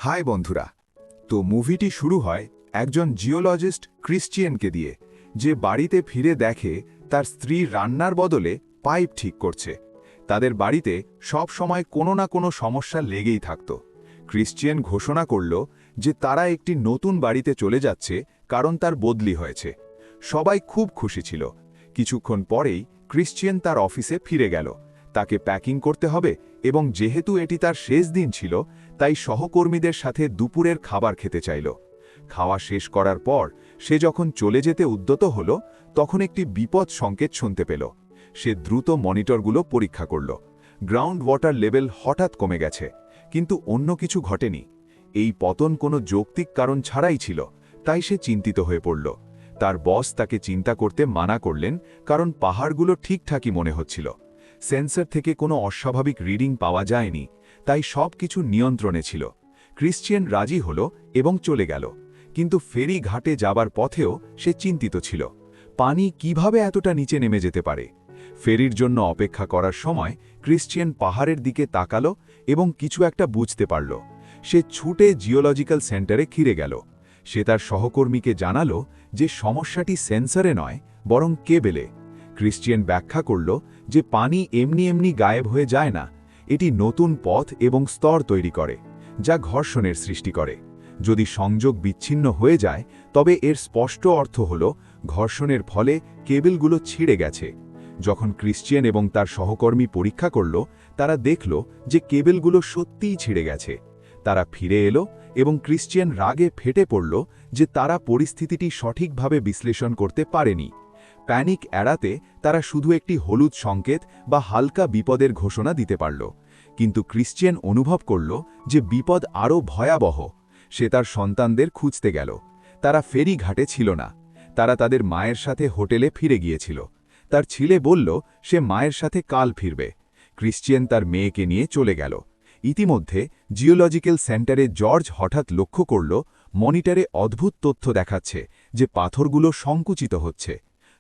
High বন্ধুরা। তো মুভিটি শুরু হয় একজন জিওলজিস্ট ক্রিশ্চিয়ানকে দিয়ে, যে বাড়িতে ফিরে দেখে তার স্ত্রী রান্নার বদলে পাইপ ঠিক করছে। তাদের বাড়িতে সব সময় কোনো না কোনো সমস্যা লেগেই থাকত। ক্রিশ্চিয়ান ঘোষণা করল যে তারা একটি নতুন বাড়িতে চলে যাচ্ছে, কারণ তার বদলি হয়েছে। সবাই খুব খুশি ছিল। কিছুক্ষণ পরেই ক্রিশ্চিয়ান তার অফিসে ফিরে গেল। তাকে প্যাকিং করতে হবে, এবং যেহেতু এটি তার শেষ দিন ছিল, তাই সহকর্মীদের সাথে দুপুরের খাবার খেতে চাইল। খাওয়া শেষ করার পর সে যখন চলে যেতে উদ্যত হল, তখন একটি বিপদ সংকেত শুনতে পেল। সে দ্রুত মনিটরগুলো পরীক্ষা করল। গ্রাউন্ড ওয়াটার লেভেল হঠাৎ কমে গেছে, কিন্তু অন্য কিছু ঘটেনি। এই পতন কোনো যৌক্তিক কারণ ছাড়াই ছিল, তাই সে চিন্তিত হয়ে পড়ল। তার বস তাকে চিন্তা করতে মানা করলেন, কারণ পাহাড়গুলো ঠিকঠাকই মনে হচ্ছিল। সেন্সর থেকে কোনো অস্বাভাবিক রিডিং পাওয়া যায়নি, তাই সব কিছু নিয়ন্ত্রণে ছিল। ক্রিশ্চিয়ান রাজি হল এবং চলে গেল, কিন্তু ফেরি ঘাটে যাবার পথেও সে চিন্তিত ছিল। পানি কিভাবে এতটা নিচে নেমে যেতে পারে? ফেরির জন্য অপেক্ষা করার সময় ক্রিশ্চিয়ান পাহাড়ের দিকে তাকালো এবং কিছু একটা বুঝতে পারল। সে ছুটে জিওলজিক্যাল সেন্টারে ফিরে গেল। সে তার সহকর্মীকে জানালো যে সমস্যাটি সেন্সরে নয়, বরং কেবেলে। ক্রিশ্চিয়ান ব্যাখ্যা করল যে পানি এমনি এমনি গায়েব হয়ে যায় না, এটি নতুন পথ এবং স্তর তৈরি করে, যা ঘর্ষণের সৃষ্টি করে। যদি সংযোগ বিচ্ছিন্ন হয়ে যায়, তবে এর স্পষ্ট অর্থ হল ঘর্ষণের ফলে কেবেলগুলো ছিঁড়ে গেছে। যখন ক্রিশ্চিয়ান এবং তার সহকর্মী পরীক্ষা করল, তারা দেখল যে কেবেলগুলো সত্যিই ছিঁড়ে গেছে। তারা ফিরে এলো এবং ক্রিশ্চিয়ান রাগে ফেটে পড়ল যে তারা পরিস্থিতিটি সঠিকভাবে বিশ্লেষণ করতে পারেনি। প্যানিক এড়াতে তারা শুধু একটি হলুদ সংকেত বা হালকা বিপদের ঘোষণা দিতে পারল। কিন্তু ক্রিশ্চিয়ান অনুভব করল যে বিপদ আরও ভয়াবহ। সে তার সন্তানদের খুঁজতে গেল। তারা ফেরি ঘাটে ছিল না। তারা তাদের মায়ের সাথে হোটেলে ফিরে গিয়েছিল। তার ছেলে বলল সে মায়ের সাথে কাল ফিরবে। ক্রিশ্চিয়ান তার মেয়েকে নিয়ে চলে গেল। ইতিমধ্যে জিওলজিক্যাল সেন্টারে জর্জ হঠাৎ লক্ষ্য করল মনিটরে অদ্ভুত তথ্য দেখাচ্ছে যে পাথরগুলো সংকুচিত হচ্ছে।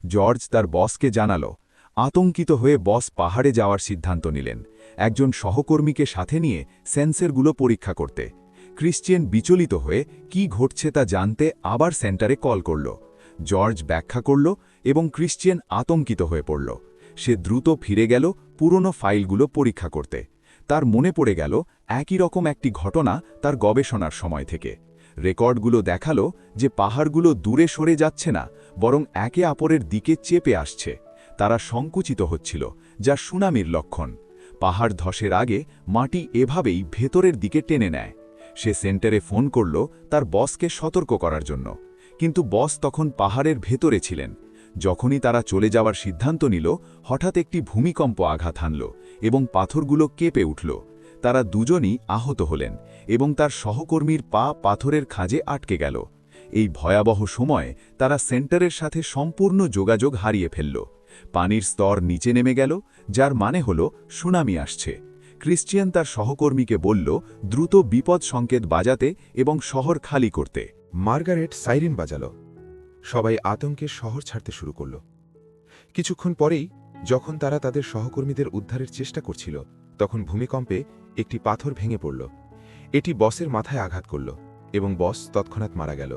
জর্জ তার বসকে জানালো। আতঙ্কিত হয়ে বস পাহাড়ে যাওয়ার সিদ্ধান্ত নিলেন, একজন সহকর্মীকে সাথে নিয়ে সেন্সরগুলো পরীক্ষা করতে। ক্রিশ্চিয়ান বিচলিত হয়ে কি ঘটছে তা জানতে আবার সেন্টারে কল করল। জর্জ ব্যাখ্যা করল এবং ক্রিশ্চিয়ান আতঙ্কিত হয়ে পড়ল। সে দ্রুত ফিরে গেল পুরনো ফাইলগুলো পরীক্ষা করতে। তার মনে পড়ে গেল একই রকম একটি ঘটনা তার গবেষণার সময় থেকে। রেকর্ডগুলো দেখালো যে পাহাড়গুলো দূরে সরে যাচ্ছে না, বরং একে অপরের দিকে চেপে আসছে। তারা সংকুচিত হচ্ছিল, যা সুনামির লক্ষণ। পাহাড় ধসের আগে মাটি এভাবেই ভেতরের দিকে টেনে নেয়। সে সেন্টারে ফোন করল তার বসকে সতর্ক করার জন্য, কিন্তু বস তখন পাহাড়ের ভেতরে ছিলেন। যখনই তারা চলে যাওয়ার সিদ্ধান্ত নিল, হঠাৎ একটি ভূমিকম্প আঘাত হানল এবং পাথরগুলো কেঁপে উঠল। তারা দুজনই আহত হলেন এবং তার সহকর্মীর পা পাথরের খাঁজে আটকে গেল। এই ভয়াবহ সময়ে তারা সেন্টারের সাথে সম্পূর্ণ যোগাযোগ হারিয়ে ফেলল। পানির স্তর নিচে নেমে গেল, যার মানে হল সুনামি আসছে। ক্রিশ্চিয়ান তার সহকর্মীকে বলল দ্রুত বিপদ সংকেত বাজাতে এবং শহর খালি করতে। মার্গারেট সাইরেন বাজাল। সবাই আতঙ্কে শহর ছাড়তে শুরু করল। কিছুক্ষণ পরেই যখন তারা তাদের সহকর্মীদের উদ্ধারের চেষ্টা করছিল, তখন ভূমিকম্পে একটি পাথর ভেঙে পড়ল। এটি বসের মাথায় আঘাত করল এবং বস তৎক্ষণাৎ মারা গেল।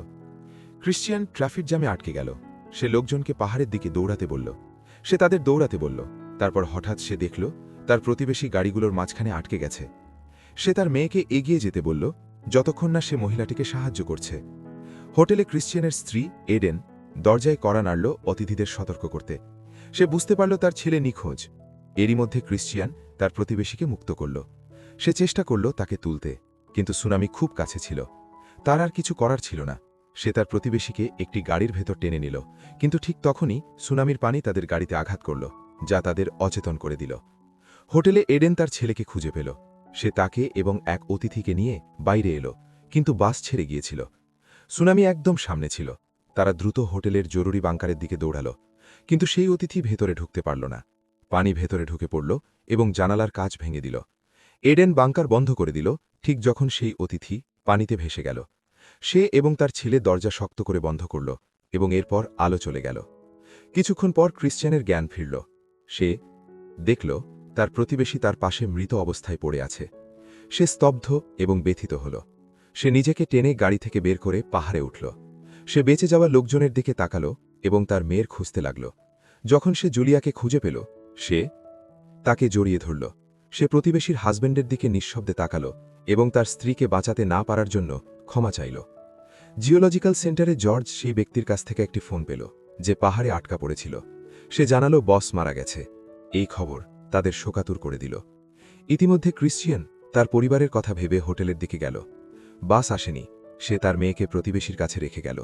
ক্রিশ্চিয়ান ট্রাফিক জ্যামে আটকে গেল। সে লোকজনকে পাহাড়ের দিকে দৌড়াতে বলল। সে তাদের দৌড়াতে বলল। তারপর হঠাৎ সে দেখল তার প্রতিবেশী গাড়িগুলোর মাঝখানে আটকে গেছে। সে তার মেয়েকে এগিয়ে যেতে বলল, যতক্ষণ না সে মহিলাটিকে সাহায্য করছে। হোটেলে ক্রিশ্চিয়ানের স্ত্রী এডেন দরজায় কড়া নাড়ল অতিথিদের সতর্ক করতে। সে বুঝতে পারল তার ছেলে নিখোঁজ। এরই মধ্যে ক্রিশ্চিয়ান তার প্রতিবেশীকে মুক্ত করল। সে চেষ্টা করল তাকে তুলতে, কিন্তু সুনামি খুব কাছে ছিল। তার আর কিছু করার ছিল না। সে তার প্রতিবেশীকে একটি গাড়ির ভেতর টেনে নিল, কিন্তু ঠিক তখনই সুনামির পানি তাদের গাড়িতে আঘাত করল, যা তাদের অচেতন করে দিল। হোটেলে এডেন তার ছেলেকে খুঁজে পেল। সে তাকে এবং এক অতিথিকে নিয়ে বাইরে এলো, কিন্তু বাস ছেড়ে গিয়েছিল। সুনামি একদম সামনে ছিল। তারা দ্রুত হোটেলের জরুরি বাংকারের দিকে দৌড়াল, কিন্তু সেই অতিথি ভেতরে ঢুকতে পারল না। পানি ভেতরে ঢুকে পড়ল এবং জানালার কাচ ভেঙে দিল। এডেন বাংকার বন্ধ করে দিল ঠিক যখন সেই অতিথি পানিতে ভেসে গেল। সে এবং তার ছেলে দরজা শক্ত করে বন্ধ করল এবং এরপর আলো চলে গেল। কিছুক্ষণ পর ক্রিশ্চিয়ানের জ্ঞান ফিরল। সে দেখল তার প্রতিবেশী তার পাশে মৃত অবস্থায় পড়ে আছে। সে স্তব্ধ এবং ব্যথিত হল। সে নিজেকে টেনে গাড়ি থেকে বের করে পাহাড়ে উঠল। সে বেঁচে যাওয়া লোকজনের দিকে তাকাল এবং তার মেয়ের খুঁজতে লাগল। যখন সে জুলিয়াকে খুঁজে পেল, সে তাকে জড়িয়ে ধরল। সে প্রতিবেশীর হাজব্যান্ডের দিকে নিঃশব্দে তাকাল এবং তার স্ত্রীকে বাঁচাতে না পারার জন্য ক্ষমা চাইল। জিওলজিক্যাল সেন্টারে জর্জ সেই ব্যক্তির কাছ থেকে একটি ফোন পেল, যে পাহাড়ে আটকা পড়েছিল। সে জানালো বস মারা গেছে। এই খবর তাদের শোকাতুর করে দিল। ইতিমধ্যে ক্রিশ্চিয়ান তার পরিবারের কথা ভেবে হোটেলের দিকে গেল। বাস আসেনি। সে তার মেয়েকে প্রতিবেশীর কাছে রেখে গেল।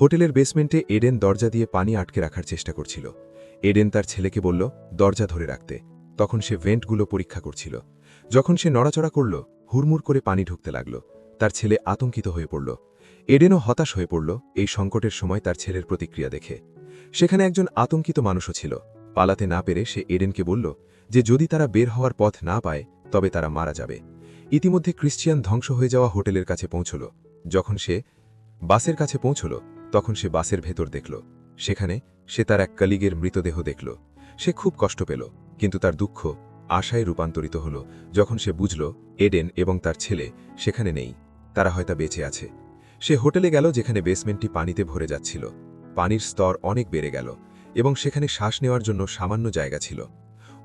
হোটেলের বেসমেন্টে এডেন দরজা দিয়ে পানি আটকে রাখার চেষ্টা করছিল। এডেন তার ছেলেকে বলল দরজা ধরে রাখতে। তখন সে ভেন্টগুলো পরীক্ষা করছিল। যখন সে নড়াচড়া করল, হুড়মুড় করে পানি ঢুকতে লাগল। তার ছেলে আতঙ্কিত হয়ে পড়ল। এডেনও হতাশ হয়ে পড়ল এই সংকটের সময় তার ছেলের প্রতিক্রিয়া দেখে। সেখানে একজন আতঙ্কিত মানুষও ছিল। পালাতে না পেরে সে এডেনকে বলল যে যদি তারা বের হওয়ার পথ না পায় তবে তারা মারা যাবে। ইতিমধ্যে ক্রিশ্চিয়ান ধ্বংস হয়ে যাওয়া হোটেলের কাছে পৌঁছল। যখন সে বাসের কাছে পৌঁছল, তখন সে বাসের ভেতর দেখল। সেখানে সে তার এক কলিগের মৃতদেহ দেখল। সে খুব কষ্ট পেল, কিন্তু তার দুঃখ আশায় রূপান্তরিত হল যখন সে বুঝল এডেন এবং তার ছেলে সেখানে নেই। তারা হয়তো বেঁচে আছে। সে হোটেলে গেল যেখানে বেসমেন্টটি পানিতে ভরে যাচ্ছিল। পানির স্তর অনেক বেড়ে গেল এবং সেখানে শ্বাস নেওয়ার জন্য সামান্য জায়গা ছিল।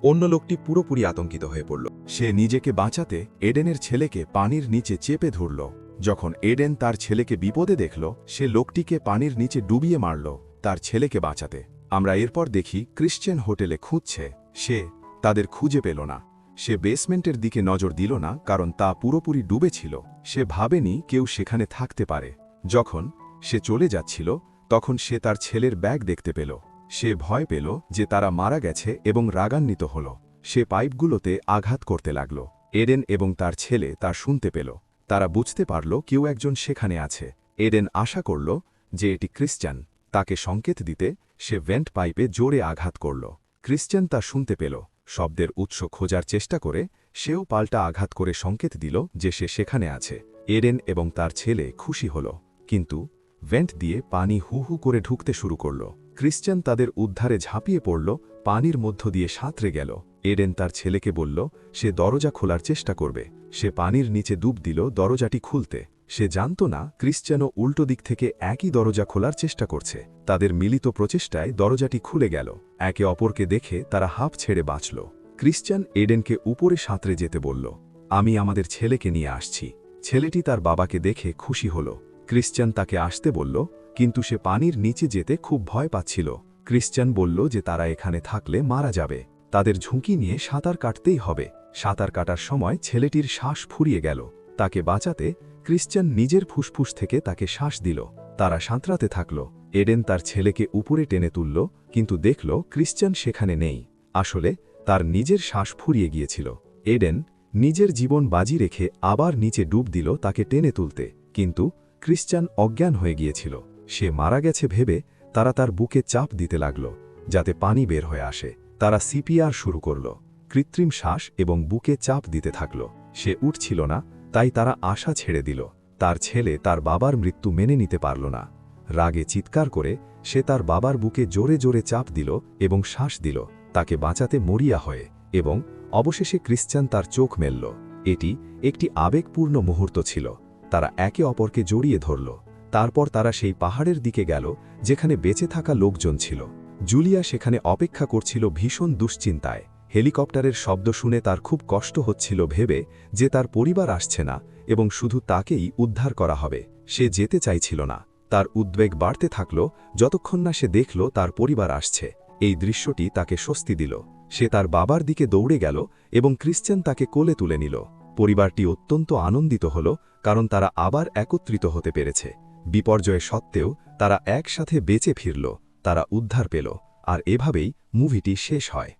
অন্য লোকটি পুরোপুরি আতঙ্কিত হয়ে পড়ল। সে নিজেকে বাঁচাতে এডেনের ছেলেকে পানির নিচে চেপে ধরল। যখন এডেন তার ছেলেকে বিপদে দেখল, সে লোকটিকে পানির নিচে ডুবিয়ে মারল তার ছেলেকে বাঁচাতে। আমরা এরপর দেখি ক্রিশ্চিয়ান হোটেলে খুঁজছে। সে তাদের খুঁজে পেল না। সে বেসমেন্টের দিকে নজর দিল না, কারণ তা পুরোপুরি ডুবেছিল। সে ভাবেনি কেউ সেখানে থাকতে পারে। যখন সে চলে যাচ্ছিল, তখন সে তার ছেলের ব্যাগ দেখতে পেল। সে ভয় পেল যে তারা মারা গেছে এবং রাগান্বিত হল। সে পাইপগুলোতে আঘাত করতে লাগল। এডেন এবং তার ছেলে তা শুনতে পেল। তারা বুঝতে পারল কেউ একজন সেখানে আছে। এডেন আশা করল যে এটি ক্রিশ্চিয়ান। তাকে সংকেত দিতে সে ভেন্ট পাইপে জোরে আঘাত করল। ক্রিশ্চিয়ান তা শুনতে পেল। শব্দের উৎস খোঁজার চেষ্টা করে সেও পাল্টা আঘাত করে সংকেত দিল যে সে সেখানে আছে। এডেন এবং তার ছেলে খুশি হল, কিন্তু ভেন্ট দিয়ে পানি হু হু করে ঢুকতে শুরু করল। ক্রিশ্চিয়ান তাদের উদ্ধারে ঝাঁপিয়ে পড়ল, পানির মধ্য দিয়ে সাঁতরে গেল। এডেন তার ছেলেকে বলল সে দরজা খোলার চেষ্টা করবে। সে পানির নিচে ডুব দিল দরজাটি খুলতে। সে জানত না ক্রিশ্চিয়ানও উল্টো দিক থেকে একই দরজা খোলার চেষ্টা করছে। তাদের মিলিত প্রচেষ্টায় দরজাটি খুলে গেল। একে অপরকে দেখে তারা হাঁপ ছেড়ে বাঁচল। ক্রিশ্চিয়ান এডেনকে উপরে সাঁতরে যেতে বলল, আমি আমাদের ছেলেকে নিয়ে আসছি। ছেলেটি তার বাবাকে দেখে খুশি হল। ক্রিশ্চিয়ান তাকে আসতে বলল, কিন্তু সে পানির নিচে যেতে খুব ভয় পাচ্ছিল। ক্রিশ্চিয়ান বলল যে তারা এখানে থাকলে মারা যাবে। তাদের ঝুঁকি নিয়ে সাঁতার কাটতেই হবে। সাঁতার কাটার সময় ছেলেটির শ্বাস ফুরিয়ে গেল। তাকে বাঁচাতে ক্রিশ্চিয়ান নিজের ফুসফুস থেকে তাকে শ্বাস দিল। তারা সাঁতরাতে থাকল। এডেন তার ছেলেকে উপরে টেনে তুলল, কিন্তু দেখল ক্রিশ্চিয়ান সেখানে নেই। আসলে তার নিজের শ্বাস ফুরিয়ে গিয়েছিল। এডেন নিজের জীবন বাজি রেখে আবার নিচে ডুব দিল তাকে টেনে তুলতে, কিন্তু ক্রিশ্চিয়ান অজ্ঞান হয়ে গিয়েছিল। সে মারা গেছে ভেবে তারা তার বুকে চাপ দিতে লাগল, যাতে পানি বের হয়ে আসে। তারা সিপিআর শুরু করল, কৃত্রিম শ্বাস এবং বুকে চাপ দিতে থাকল। সে উঠছিল না, তাই তারা আশা ছেড়ে দিল। তার ছেলে তার বাবার মৃত্যু মেনে নিতে পারল না। রাগে চিৎকার করে সে তার বাবার বুকে জোরে জোরে চাপ দিল এবং শ্বাস দিল, তাকে বাঁচাতে মরিয়া হয়ে। এবং অবশেষে ক্রিশ্চিয়ান তার চোখ মেলল। এটি একটি আবেগপূর্ণ মুহূর্ত ছিল। তারা একে অপরকে জড়িয়ে ধরল। তারপর তারা সেই পাহাড়ের দিকে গেল যেখানে বেঁচে থাকা লোকজন ছিল। জুলিয়া সেখানে অপেক্ষা করছিল ভীষণ দুশ্চিন্তায়। হেলিকপ্টারের শব্দ শুনে তার খুব কষ্ট হচ্ছিল ভেবে যে তার পরিবার আসছে না এবং শুধু তাকেই উদ্ধার করা হবে। সে যেতে চাইছিল না। তার উদ্বেগ বাড়তে থাকল যতক্ষণ না সে দেখল তার পরিবার আসছে। এই দৃশ্যটি তাকে স্বস্তি দিল। সে তার বাবার দিকে দৌড়ে গেল এবং ক্রিশ্চিয়ান তাকে কোলে তুলে নিল। পরিবারটি অত্যন্ত আনন্দিত হল, কারণ তারা আবার একত্রিত হতে পেরেছে। বিপর্যয় সত্ত্বেও তারা একসাথে বেঁচে ফিরল। তারা উদ্ধার পেল। আর এভাবেই মুভিটি শেষ হয়।